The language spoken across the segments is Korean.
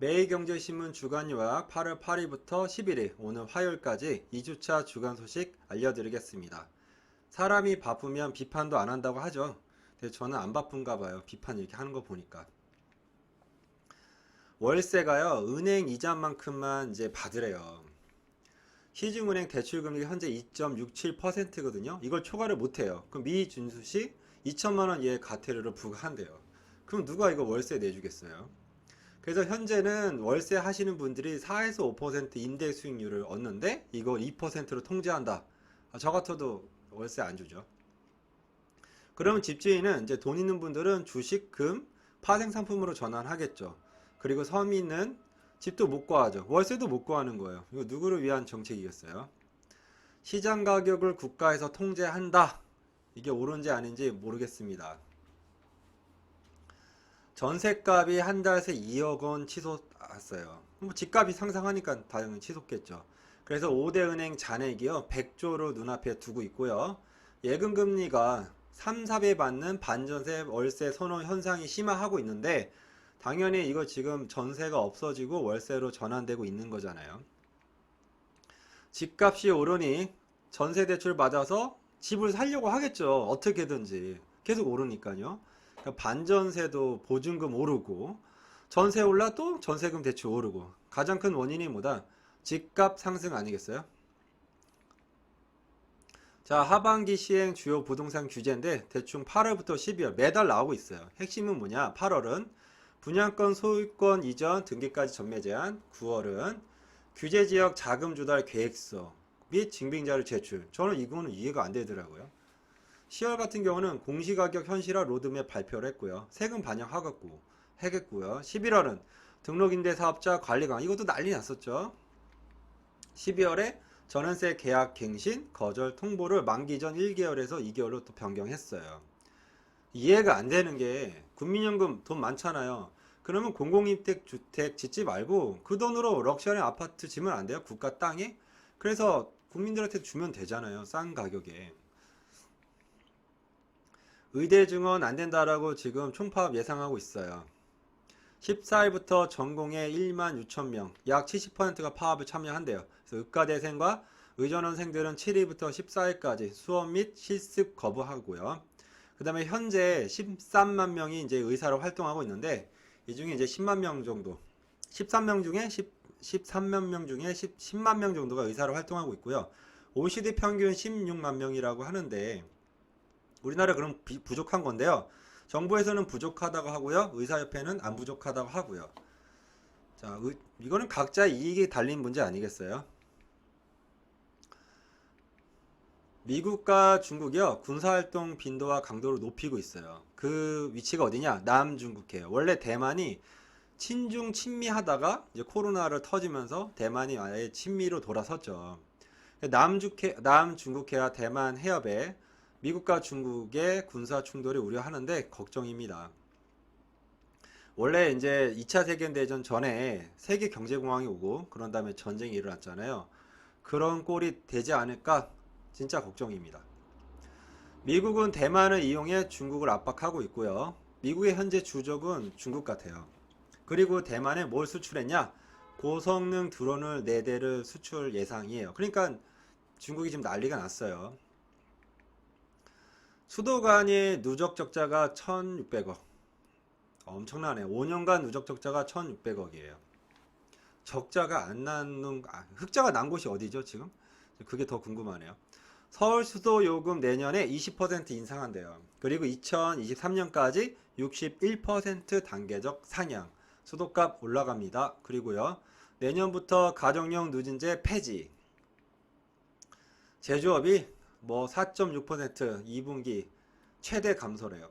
매일경제신문 주간요약 8월 8일부터 11일 오늘 화요일까지 2주차 주간 소식 알려드리겠습니다. 사람이 바쁘면 비판도 안 한다고 하죠. 근데 저는 안 바쁜가 봐요. 비판 이렇게 하는 거 보니까. 월세가요, 은행 이자만큼만 이제 받으래요. 시중은행 대출금리가 현재 2.67%거든요. 이걸 초과를 못해요. 그럼 미준수시 2천만원 이하의 과태료를 부과한대요. 그럼 누가 이거 월세 내주겠어요? 그래서 현재는 월세 하시는 분들이 4에서 5% 임대 수익률을 얻는데 이걸 2%로 통제한다. 저 같아도 월세 안 주죠. 그러면 집주인은 이제 돈 있는 분들은 주식, 금, 파생 상품으로 전환하겠죠. 그리고 서민은 집도 못 구하죠. 월세도 못 구하는 거예요. 이거 누구를 위한 정책이겠어요? 시장 가격을 국가에서 통제한다. 이게 옳은지 아닌지 모르겠습니다. 전셋값이 한 달 새 2억 원 치솟았어요. 뭐 집값이 상승하니까 당연히 치솟겠죠. 그래서 5대 은행 잔액이요 100조로 눈앞에 두고 있고요. 예금 금리가 3, 4배 받는 반전세 월세 선호 현상이 심화하고 있는데 당연히 이거 지금 전세가 없어지고 월세로 전환되고 있는 거잖아요. 집값이 오르니 전세 대출 받아서 집을 살려고 하겠죠. 어떻게든지 계속 오르니까요. 반전세도 보증금 오르고 전세 올라 또 전세금 대출 오르고 가장 큰 원인이 뭐다? 집값 상승 아니겠어요? 자, 하반기 시행 주요 부동산 규제인데 대충 8월부터 12월 매달 나오고 있어요. 핵심은 뭐냐? 8월은 분양권 소유권 이전 등기까지 전매 제한, 9월은 규제지역 자금 조달 계획서 및 증빙자료 제출. 저는 이거는 이해가 안 되더라고요. 10월 같은 경우는 공시가격 현실화 로드맵 발표를 했고요. 세금 반영하겠고요. 11월은 등록임대사업자 관리 강화. 이것도 난리 났었죠. 12월에 전월세 계약 갱신, 거절 통보를 만기 전 1개월에서 2개월로 또 변경했어요. 이해가 안 되는 게 국민연금 돈 많잖아요. 그러면 공공임대주택 짓지 말고 그 돈으로 럭셔리 아파트 지면 안 돼요? 국가 땅에? 그래서 국민들한테 주면 되잖아요. 싼 가격에. 의대 증원 안 된다라고 지금 총파업 예상하고 있어요. 14일부터 전공에 1만 6천 명, 약 70%가 파업에 참여한대요. 그래서 의과대생과 의전원생들은 7일부터 14일까지 수업 및 실습 거부하고요. 그 다음에 현재 13만 명이 이제 의사로 활동하고 있는데 이 중에 이제 10만 명 정도, 13명 중에 13만 명 중에 10만 명 정도가 의사로 활동하고 있고요. OECD 평균 16만 명이라고 하는데 우리나라 그럼 부족한 건데요. 정부에서는 부족하다고 하고요. 의사협회는 안 부족하다고 하고요. 자, 이거는 각자 이익이 달린 문제 아니겠어요? 미국과 중국이요. 군사활동 빈도와 강도를 높이고 있어요. 그 위치가 어디냐? 남중국해요. 원래 대만이 친중 친미하다가 이제 코로나를 터지면서 대만이 아예 친미로 돌아섰죠. 남중국해와 대만 해협에 미국과 중국의 군사 충돌이 우려하는데 걱정입니다. 원래 이제 2차 세계대전 전에 세계 경제공황이 오고 그런 다음에 전쟁이 일어났잖아요. 그런 꼴이 되지 않을까 진짜 걱정입니다. 미국은 대만을 이용해 중국을 압박하고 있고요. 미국의 현재 주적은 중국 같아요. 그리고 대만에 뭘 수출했냐? 고성능 드론을 4대를 수출 예상이에요. 그러니까 중국이 지금 난리가 났어요. 수도 간의 누적 적자가 1,600억. 엄청나네. 5년간 누적 적자가 1,600억이에요. 적자가 안 나는, 흑자가 난 곳이 어디죠, 지금? 그게 더 궁금하네요. 서울 수도 요금 내년에 20% 인상한대요. 그리고 2023년까지 61% 단계적 상향. 수도값 올라갑니다. 그리고요, 내년부터 가정용 누진제 폐지. 제조업이 뭐 4.6% 2분기 최대 감소래요.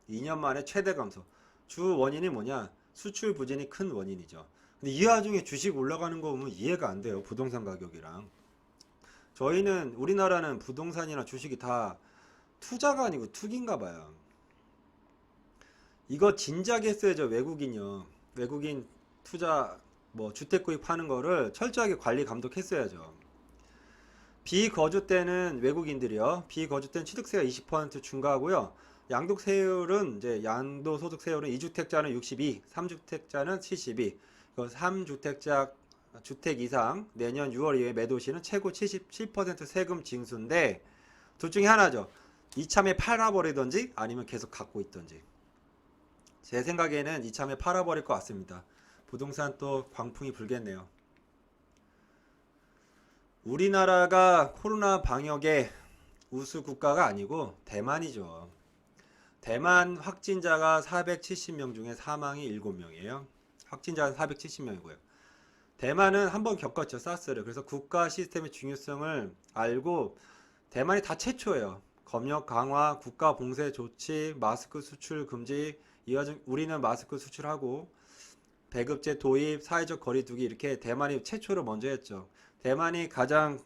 2년 만에 최대 감소. 주 원인이 뭐냐? 수출 부진이 큰 원인이죠. 근데 이 와중에 주식 올라가는 거 보면 이해가 안 돼요. 부동산 가격이랑. 저희는 우리나라는 부동산이나 주식이 다 투자가 아니고 투기인가 봐요. 이거 진작에 했어야죠. 외국인요. 외국인 투자 뭐 주택 구입하는 거를 철저하게 관리 감독했어야죠. 비거주 때는 외국인들이요. 비거주 때는 취득세가 20% 중과하고요. 양도세율은 이제 양도소득세율은 2주택자는 62, 3주택자는 72. 3주택자 주택 이상 내년 6월 이후에 매도시는 최고 77% 세금 징수인데 둘 중에 하나죠. 이참에 팔아버리던지 아니면 계속 갖고 있던지. 제 생각에는 이참에 팔아버릴 것 같습니다. 부동산 또 광풍이 불겠네요. 우리나라가 코로나 방역의 우수 국가가 아니고 대만이죠. 대만 확진자가 470명 중에 사망이 7명이에요. 확진자는 470명이고요. 대만은 한번 겪었죠, 사스를. 그래서 국가 시스템의 중요성을 알고 대만이 다 최초예요. 검역 강화, 국가 봉쇄 조치, 마스크 수출 금지. 이 와중 우리는 마스크 수출하고 배급제 도입, 사회적 거리두기 이렇게 대만이 최초로 먼저 했죠. 대만이 가장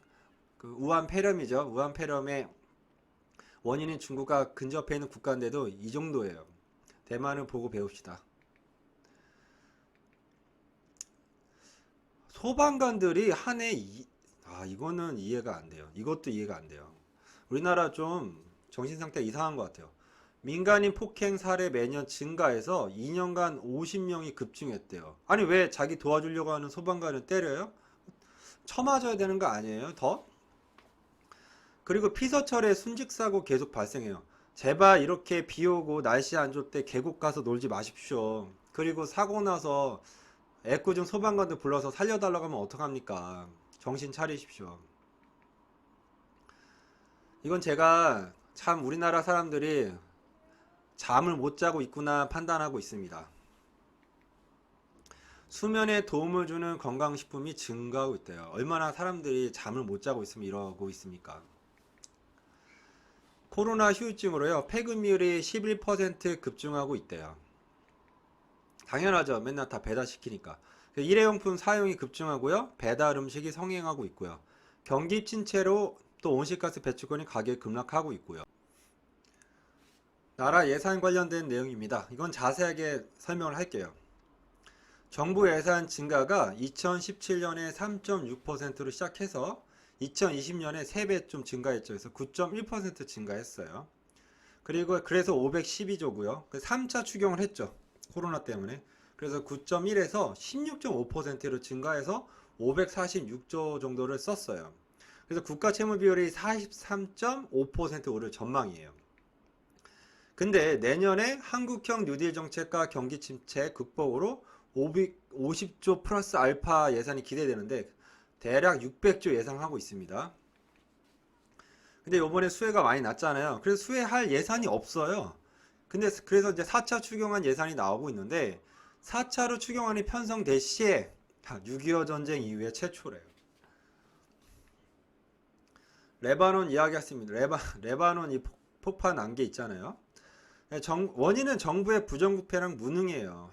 우한 폐렴이죠. 우한 폐렴의 원인인 중국과 근접해 있는 국가인데도 이 정도예요. 대만을 보고 배웁시다. 소방관들이 한 해 이거는 이해가 안 돼요. 이것도 이해가 안 돼요. 우리나라 좀 정신상태 이상한 것 같아요. 민간인 폭행 사례 매년 증가해서 2년간 50명이 급증했대요. 아니 왜 자기 도와주려고 하는 소방관을 때려요? 쳐맞아야 되는 거 아니에요? 더? 그리고 피서철에 순직사고 계속 발생해요. 제발 이렇게 비 오고 날씨 안 좋을 때 계곡 가서 놀지 마십시오. 그리고 사고 나서 애꿎은 소방관들 불러서 살려달라고 하면 어떡합니까? 정신 차리십시오. 이건 제가 참 우리나라 사람들이 잠을 못 자고 있구나 판단하고 있습니다. 수면에 도움을 주는 건강식품이 증가하고 있대요. 얼마나 사람들이 잠을 못 자고 있으면 이러고 있습니까? 코로나 후유증으로요, 폐금률이 11% 급증하고 있대요. 당연하죠. 맨날 다 배달시키니까. 일회용품 사용이 급증하고요, 배달 음식이 성행하고 있고요. 경기 침체로 또 온실가스 배출권이 가격이 급락하고 있고요. 나라 예산 관련된 내용입니다. 이건 자세하게 설명을 할게요. 정부 예산 증가가 2017년에 3.6%로 시작해서 2020년에 3배 좀 증가했죠. 그래서 9.1% 증가했어요. 그리고 그래서 512조고요. 3차 추경을 했죠. 코로나 때문에. 그래서 9.1에서 16.5%로 증가해서 546조 정도를 썼어요. 그래서 국가 채무 비율이 43.5% 오를 전망이에요. 근데 내년에 한국형 뉴딜 정책과 경기 침체 극복으로 550조 플러스 알파 예산이 기대되는데 대략 600조 예상하고 있습니다. 근데 요번에 수혜가 많이 났잖아요. 그래서 수혜할 예산이 없어요. 근데 그래서 이제 4차 추경안 예산이 나오고 있는데 4차로 추경안이 편성될 시에 6.25 전쟁 이후에 최초래요. 레바논 이야기했습니다. 레바논 이 폭파 난 게 있잖아요. 원인은 정부의 부정부패랑 무능이에요.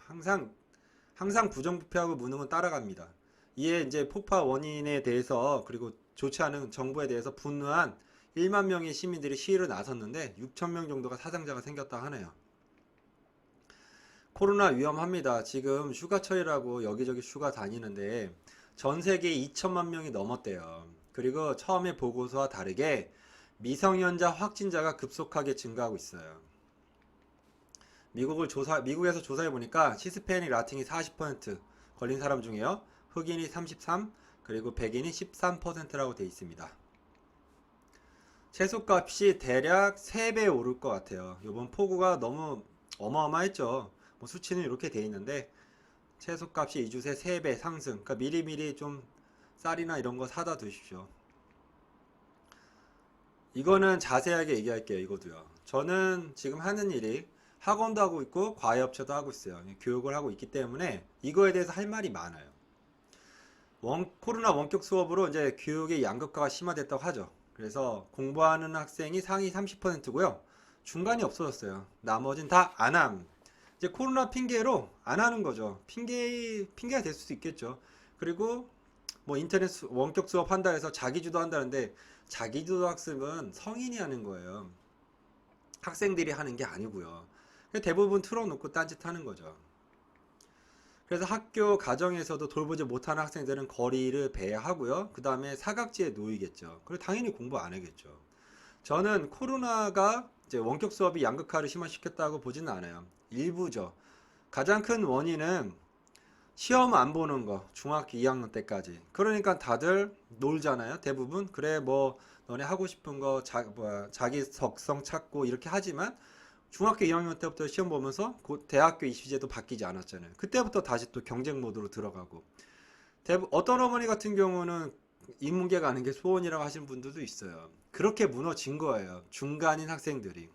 항상 부정부패하고 무능은 따라갑니다. 이에 이제 폭파 원인에 대해서 그리고 좋지 않은 정부에 대해서 분노한 1만 명의 시민들이 시위를 나섰는데 6천 명 정도가 사상자가 생겼다 하네요. 코로나 위험합니다. 지금 휴가철이라고 여기저기 휴가 다니는데 전 세계 2천만 명이 넘었대요. 그리고 처음에 보고서와 다르게 미성년자 확진자가 급속하게 증가하고 있어요. 미국에서 조사해 보니까 히스패닉 라틴이 40% 걸린 사람 중에요, 흑인이 33, 그리고 백인이 13%라고 돼 있습니다. 채소값이 대략 3배 오를 것 같아요. 이번 폭우가 너무 어마어마했죠. 뭐 수치는 이렇게 돼 있는데 채소값이 2주 새 3배 상승. 그러니까 미리미리 좀 쌀이나 이런 거 사다 두십시오. 이거는 자세하게 얘기할게요. 이거도요. 저는 지금 하는 일이 학원도 하고 있고 과외업체도 하고 있어요. 교육을 하고 있기 때문에 이거에 대해서 할 말이 많아요. 코로나 원격 수업으로 이제 교육의 양극화가 심화됐다고 하죠. 그래서 공부하는 학생이 상위 30%고요. 중간이 없어졌어요. 나머진 다 안함. 이제 코로나 핑계로 안 하는 거죠. 핑계가 될 수도 있겠죠. 그리고 뭐 인터넷 원격 수업 한다 해서 자기주도 한다는데 자기주도 학습은 성인이 하는 거예요. 학생들이 하는 게 아니고요. 대부분 틀어놓고 딴짓 하는 거죠. 그래서 학교, 가정에서도 돌보지 못하는 학생들은 거리를 배회하고요. 그 다음에 사각지에 놓이겠죠. 그리고 당연히 공부 안 하겠죠. 저는 코로나가 이제 원격 수업이 양극화를 심화시켰다고 보지는 않아요. 일부죠. 가장 큰 원인은 시험 안 보는 거, 중학교 2학년 때까지. 그러니까 다들 놀잖아요, 대부분. 그래, 뭐, 너네 하고 싶은 거, 자기 적성 찾고 이렇게 하지만, 중학교 2학년 때부터 시험 보면서 곧 대학교 입시제도 바뀌지 않았잖아요. 그때부터 다시 또 경쟁 모드로 들어가고. 어떤 어머니 같은 경우는 인문계 가는 게 소원이라고 하시는 분들도 있어요. 그렇게 무너진 거예요, 중간인 학생들이.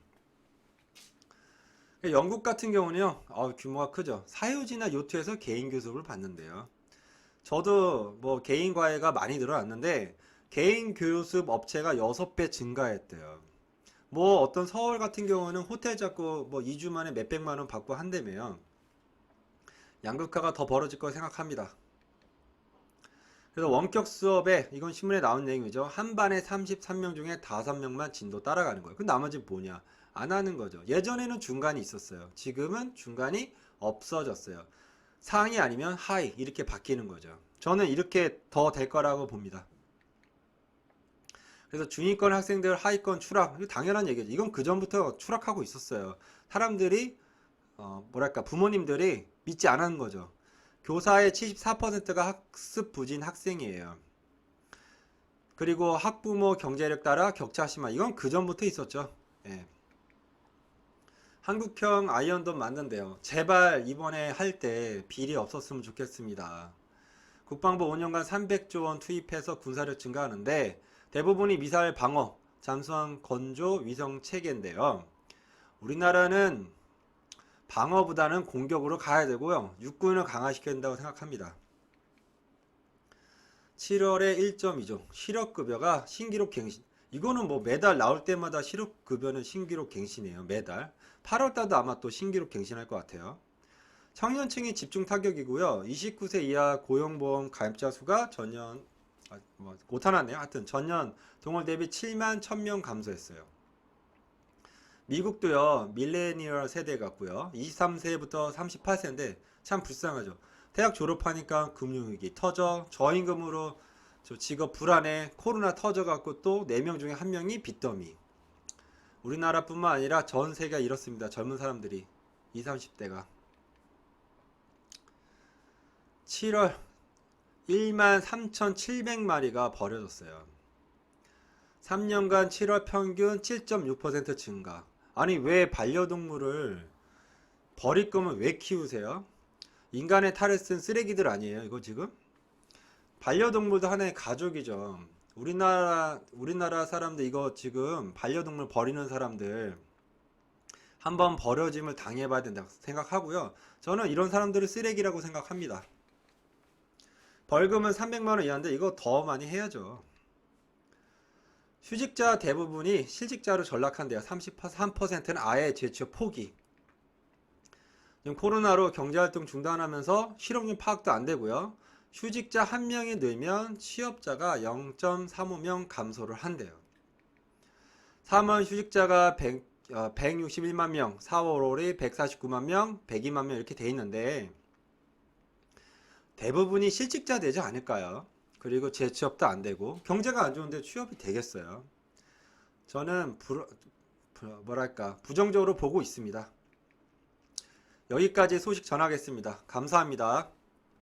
영국 같은 경우는요, 규모가 크죠. 사유지나 요트에서 개인 교습을 받는데요. 저도 뭐 개인 과외가 많이 늘어났는데 개인 교습 업체가 6배 증가했대요. 뭐 어떤 서울 같은 경우는 호텔 잡고 뭐 2주 만에 몇백만 원 받고 한다며요. 양극화가 더 벌어질 거 생각합니다. 그래서 원격 수업에, 이건 신문에 나온 내용이죠. 한 반에 33명 중에 5명만 진도 따라가는 거예요. 그 나머지 뭐냐? 안 하는 거죠. 예전에는 중간이 있었어요. 지금은 중간이 없어졌어요. 상위 아니면 하위 이렇게 바뀌는 거죠. 저는 이렇게 더 될 거라고 봅니다. 그래서 중위권 학생들 하위권 추락, 이거 당연한 얘기죠. 이건 그 전부터 추락하고 있었어요. 사람들이 뭐랄까, 부모님들이 믿지 않은 거죠. 교사의 74%가 학습 부진 학생이에요. 그리고 학부모 경제력 따라 격차 심화, 이건 그 전부터 있었죠. 예. 한국형 아이언돔 만든대요. 제발 이번에 할 때 비리 없었으면 좋겠습니다. 국방부 5년간 300조 원 투입해서 군사력 증가하는데 대부분이 미사일 방어, 잠수함 건조, 위성 체계인데요. 우리나라는 방어보다는 공격으로 가야 되고요. 육군을 강화시켜야 된다고 생각합니다. 7월에 1.2조 실업급여가 신기록 갱신. 이거는 뭐 매달 나올 때마다 실업급여는 신기록 갱신이에요. 매달. 8월달도 아마 또 신기록 갱신할 것 같아요. 청년층이 집중 타격이고요. 29세 이하 고용보험 가입자 수가 전년 못하났네요. 하여튼 전년 동월 대비 7만 1000명 감소했어요. 미국도요, 밀레니얼 세대 같고요. 23세부터 38세인데 참 불쌍하죠. 대학 졸업하니까 금융위기 터져, 저임금으로 저 직업 불안해, 코로나 터져갖고 또 4명 중에 1명이 빚더미. 우리나라뿐만 아니라 전 세계가 이렇습니다. 젊은 사람들이 20, 30대가. 7월 1만 3,700마리가 버려졌어요. 3년간 7월 평균 7.6% 증가. 아니, 왜 반려동물을 버릴 거면 왜 키우세요? 인간의 탈을 쓴 쓰레기들 아니에요, 이거 지금? 반려동물도 하나의 가족이죠. 우리나라 사람들 이거 지금 반려동물 버리는 사람들 한번 버려짐을 당해봐야 된다고 생각하고요. 저는 이런 사람들을 쓰레기라고 생각합니다. 벌금은 300만원 이하인데 이거 더 많이 해야죠. 휴직자 대부분이 실직자로 전락한대요. 33%는 아예 재취업 포기. 지금 코로나로 경제활동 중단하면서 실업률 파악도 안 되고요. 휴직자 1명이 늘면 취업자가 0.35명 감소를 한대요. 3월 휴직자가 161만 명, 4월 5월이 149만 명, 102만 명 이렇게 돼 있는데 대부분이 실직자 되지 않을까요? 그리고 재취업도 안 되고 경제가 안 좋은데 취업이 되겠어요. 저는 부정적으로 보고 있습니다. 여기까지 소식 전하겠습니다. 감사합니다.